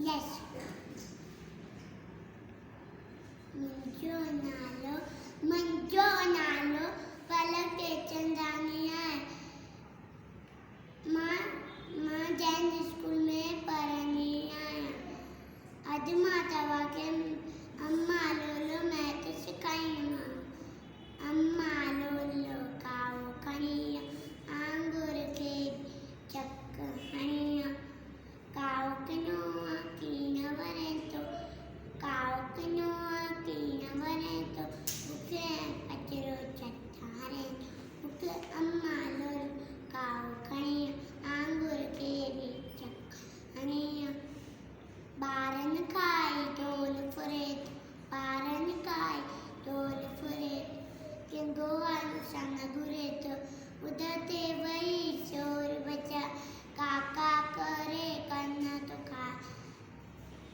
Yes. मंजो नालो पलक टेचंदानी है। मां Jain school में पढ़नी है। अज माता के अम्मा लोलो मैं तो सिखाई मां। अम्मा लोलो काओ खनिया आंगूर के चक्क हनिया काओ कनोआ की नवरे तो काओ कनोआ की नवरे तो उके अचरो चट्टारे उके अम्मा लोलो काओ खनिया आंगूर के भी चक्क हनिया बारन खाई ढोल फुरेत बारन खाई ढोल फुरेत के गोवान संग घुरेत उदते वही शोर बचा काका करे कन्ना तो खा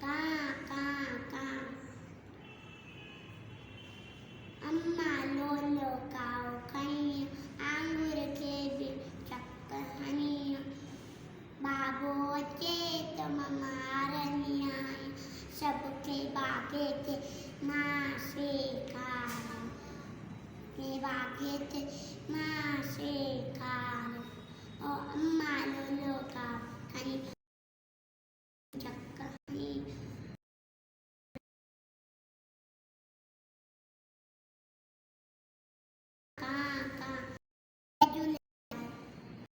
का अम्मा लोलो काओ खनिया आंगूर के भी चक्क हनिया बाबो चेत ममारनिया सबके बागे के माँ से खारा के बागे के माँ से खारा ओ अम्मा लोलो काओ खनिया